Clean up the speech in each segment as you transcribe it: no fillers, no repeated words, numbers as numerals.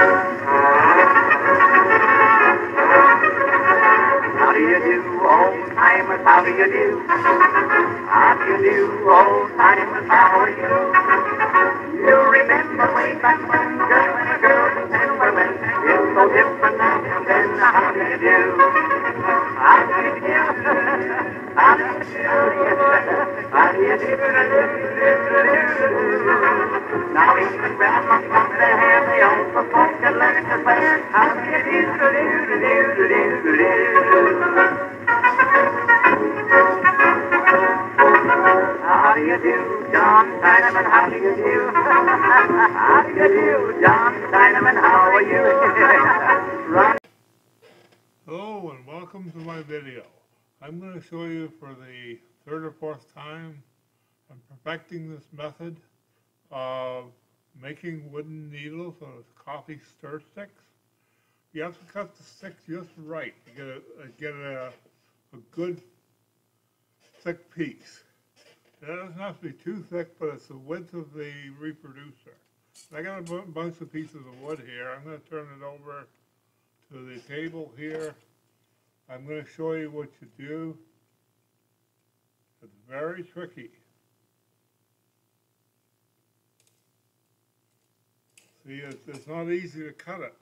How do you do, old timers? How do you do? How do you do, old timers? How are you? You remember way back when girls and girls and gentlemen, it's so different now and then. How do you do? How do you do? How do you do? How do you do? Now even grandma from the hand, the old folks can learn to play. How do you do? How do you do, John Chinaman? How do you do? How do you do, John Chinaman? How are you? Hello and welcome to my video. I'm going to show you for the third or fourth time I'm perfecting this method of making wooden needles out of coffee stir sticks. You have to cut the sticks just right to get a good thick piece. It doesn't have to be too thick, but it's the width of the reproducer. I got a bunch of pieces of wood here. I'm going to turn it over to the table here. I'm going to show you what you do. It's very tricky. See, it's not easy to cut it.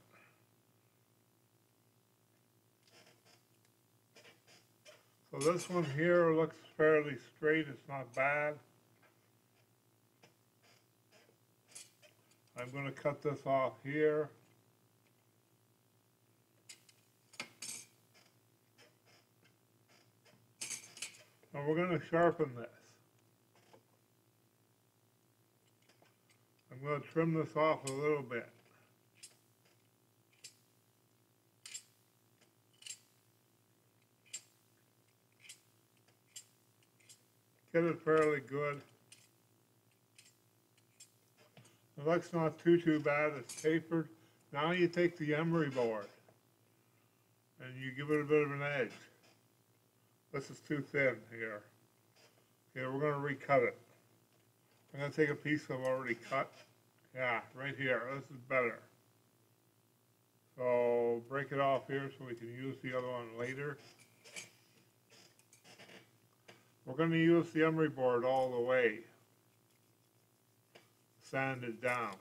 So this one here looks fairly straight. It's not bad. I'm going to cut this off here. And we're going to sharpen this. I'm going to trim this off a little bit. Get it fairly good. It looks not too bad. It's tapered. Now you take the emery board and you give it a bit of an edge. This is too thin here. Okay, we're going to recut it. I'm going to take a piece I've already cut. Yeah, right here. This is better. So break it off here so we can use the other one later. We're going to use the emery board all the way. Sand it down.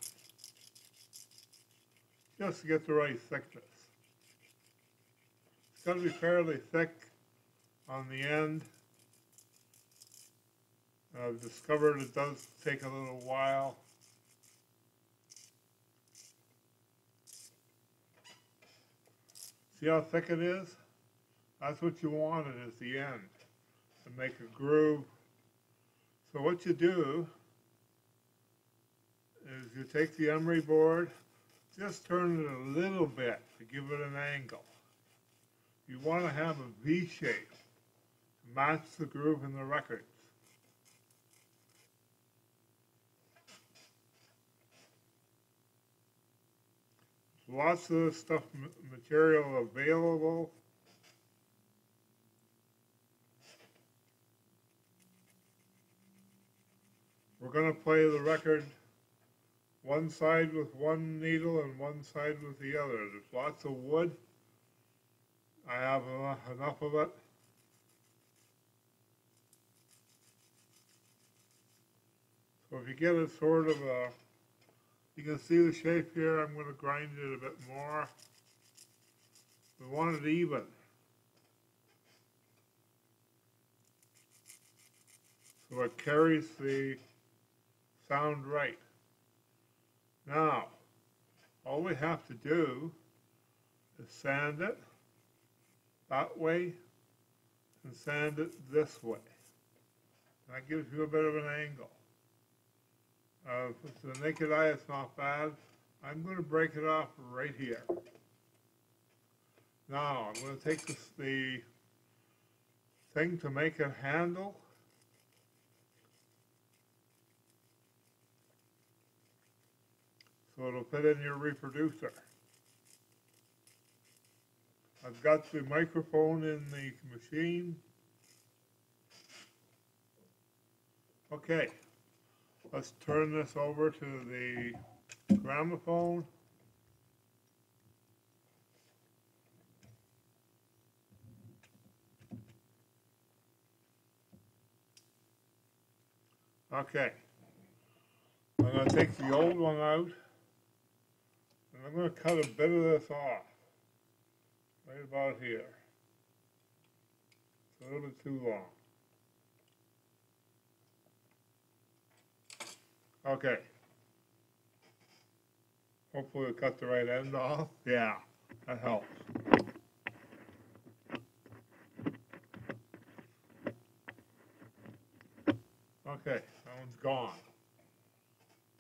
Just to get the right thickness. It's got to be fairly thick on the end. I've discovered it does take a little while. See how thick it is? That's what you wanted at the end, to make a groove. So what you do is you take the emery board, just turn it a little bit to give it an angle. You want to have a V shape to match the groove in the records. Lots of stuff, material available. We're going to play the record one side with one needle and one side with the other. There's lots of wood. I have enough of it. So if you get it sort of you can see the shape here. I'm going to grind it a bit more. We want it even. So it carries the sound right. Now, all we have to do is sand it that way and sand it this way. That gives you a bit of an angle. If it's the naked eye, it's not bad. I'm going to break it off right here. Now, I'm going to take the thing to make a handle. So it'll fit in your reproducer. I've got the microphone in the machine. Okay. Let's turn this over to the gramophone. Okay. I'm going to take the old one out, and I'm going to cut a bit of this off, right about here. It's a little bit too long. Okay. Hopefully we'll cut the right end off. Yeah, that helps. Okay, that one's gone.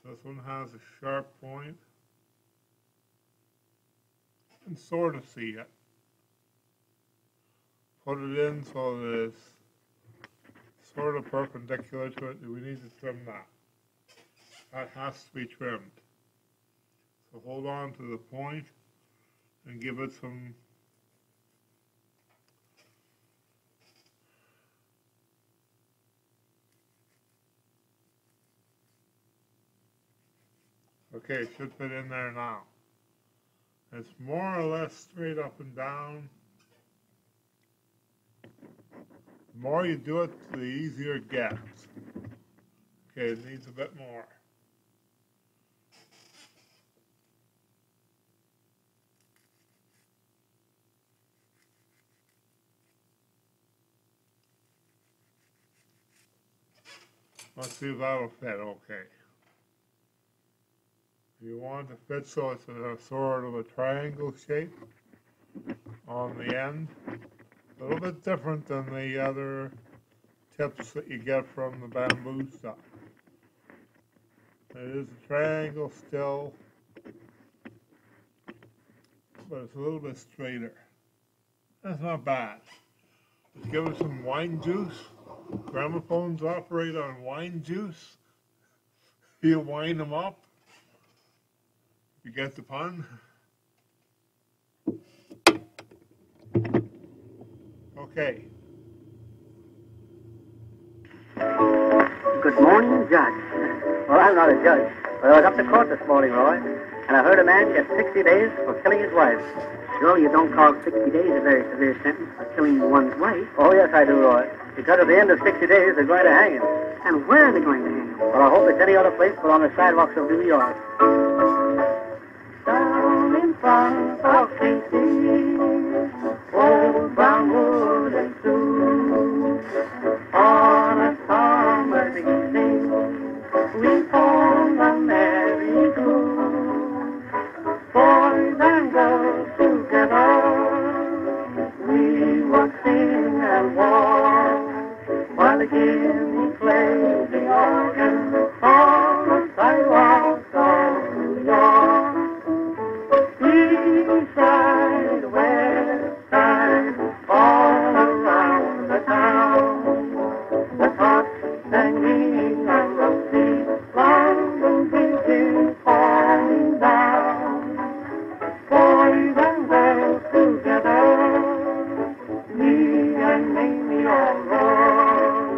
This one has a sharp point. You can sort of see it. Put it in so that it's sort of perpendicular to it. We need to trim that. That has to be trimmed. So hold on to the point and give it some okay, it should fit in there now. It's more or less straight up and down. The more you do it, the easier it gets. Okay, it needs a bit more. Let's see if that'll fit okay. You want it to fit so it's a sort of a triangle shape on the end. A little bit different than the other tips that you get from the bamboo stuff. It is a triangle still, but it's a little bit straighter. That's not bad. Let's give it some wine juice. Gramophones operate on wine juice. You wind them up. You get the pun? Okay. Good morning, Judge. Well, I'm not a judge, but I was up to court this morning, Roy, and I heard a man gets 60 days for killing his wife. Surely you don't call 60 days a very severe sentence for killing one's wife? Oh, yes, I do, Roy. Because at the end of 60 days, they're going to hang him. And where are they going to hang him? Well, I hope it's any other place but on the sidewalks of New York. Down in front of Casey, old brown wooden suit, on a summer's evening, we formed a merry group. Boys and girls together, we would sing and walk, while the guinea played the organ on the sidewalks of New York. East side, west side, all around the town, the tots hanging a rusty, London Bridge is falling down. Boys and girls together, me and Mamie all run,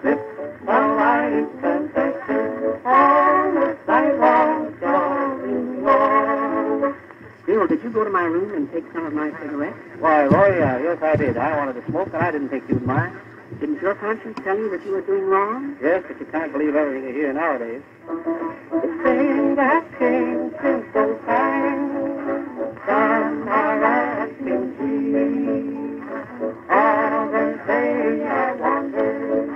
slip the lights and Texas on the sidewalks of New York. Bill, did you go to my room and take some of my cigarettes? Why, Roy, yes, I did. I wanted to smoke, and I didn't take you in mine. Didn't your conscience tell you that you were doing wrong? Yes, but you can't believe everything you hear nowadays. The thing that came since those times, some are asking me. All the day I wondered,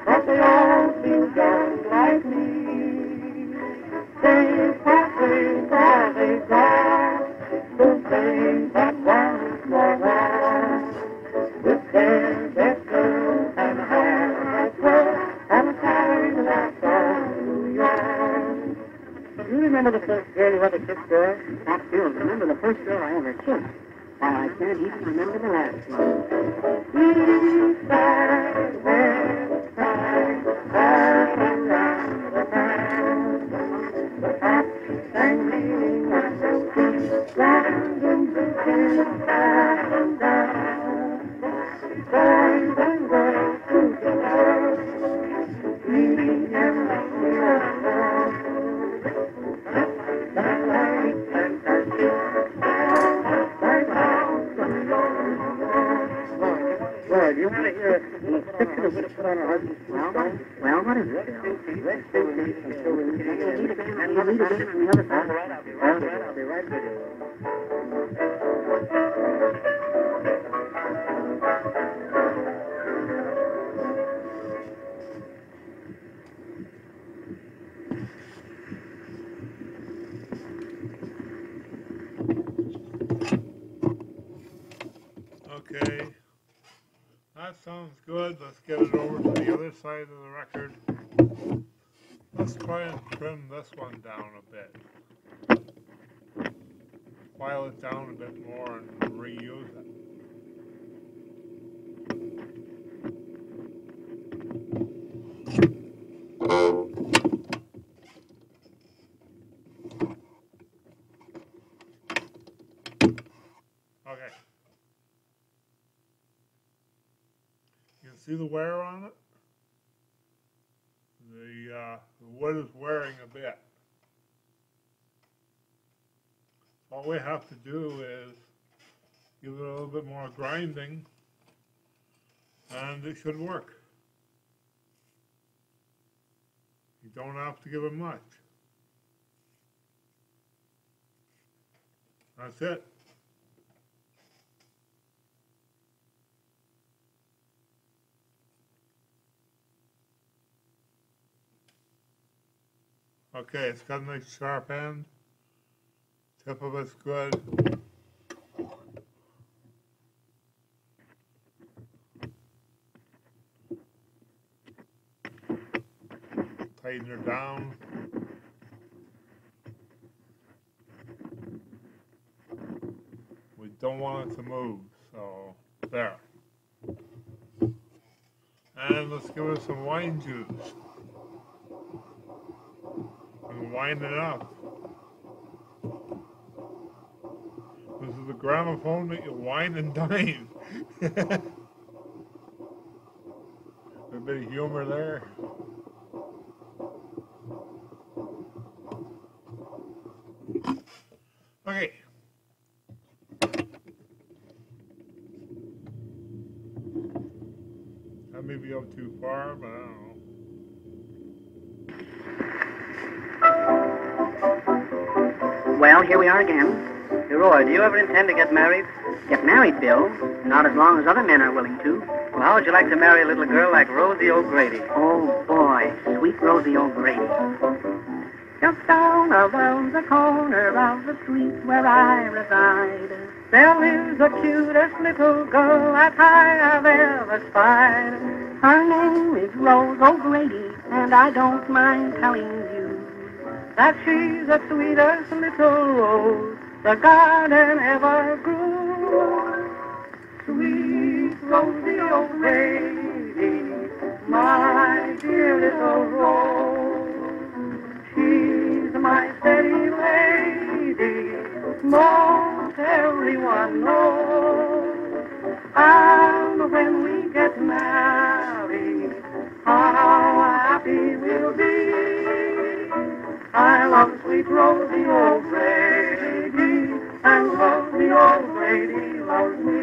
but they all seem just like me. They perfect are they got, the things that once more was. With their girls and hair that was, and a time that's all New York. Do you remember the first girl you ever kissed, girl? Not Bill. Remember the first girl I ever kissed? Why, I can't even remember the last one. East side, west side, all around the town. The tots hanging on the trees, London Bridge is falling down. Boys and girls together, me and Mamie alone. The lights and touches, all the sidewalks of New York. Boy, Roy, do you want to hear a picture of what to put on a husband's tombstone? Well, what is it, Bill? Let's do it until we meet again. Read again on the other side. All right, I'll be right with you. Okay, that sounds good. Let's get it over to the other side of the record. Let's try and trim this one down a bit. File it down a bit more and reuse it. Okay. You can see the wear on it? The wood is wearing a bit. All we have to do is give it a little bit more grinding and it should work. You don't have to give it much. That's it. Okay, it's got a nice sharp end. Tip of it's good. Tighten her down. We don't want it to move, so there. And let's give it some wine juice. And wind it up. This is the gramophone that you wine and dine. A bit of humor there. Okay. That may be up too far, but I don't know. Well, here we are again. Hey, Roy, do you ever intend to get married? Get married, Bill? Not as long as other men are willing to. Well, how would you like to marry a little girl like Rosie O'Grady? Oh, boy, sweet Rosie O'Grady. Just down around the corner of the street where I reside, there lives the cutest little girl that I have ever spied. Her name is Rose O'Grady, and I don't mind telling you that she's the sweetest little rose the garden ever grew. Sweet Rosie O'Grady, my dear little rose, she's my steady lady, most everyone knows. And when we get married, how happy we'll be. I love sweet Rosie O'Grady, and Rosie O'Grady loves me.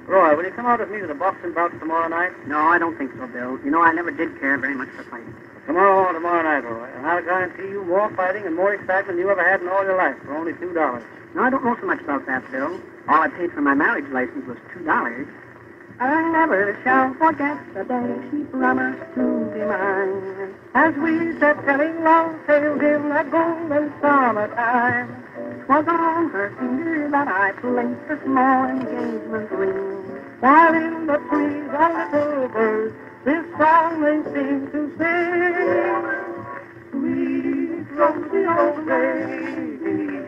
Roy, will you come out with me to the boxing bout tomorrow night? No, I don't think so, Bill. You know, I never did care very much for fighting. Tomorrow night, Roy. And I'll guarantee you more fighting and more excitement than you ever had in all your life for only $2. No, I don't know so much about that, Bill. All I paid for my marriage license was $2. I never shall forget the day she promised to be mine, as we sat telling love tales in the golden summertime. 'Twas on her finger that I placed a small engagement ring, while in the trees a little birds this song they seem to sing. Sweet Rosie O'Grady,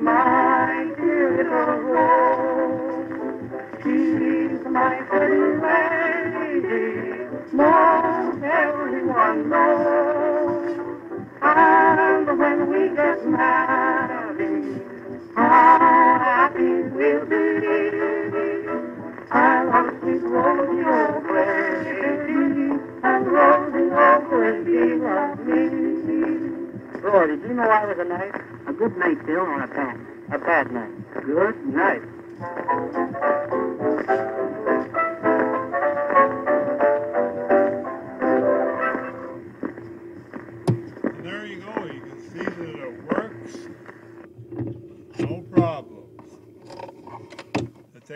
my dear little rose, she's my pretty lady, most everyone knows. And when we get married, how happy we'll be. I love sweet Rosie O'Grady, and Rosie O'Grady loves me. Roy, did you know I was a knight? A good night, Bill, or a bad? A bad knight. Good night.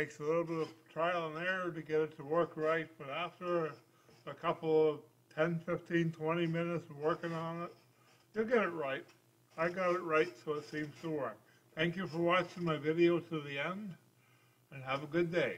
takes a little bit of trial and error to get it to work right, but after a couple of 10, 15, 20 minutes of working on it, you'll get it right. I got it right, so it seems to work. Thank you for watching my video to the end, and have a good day.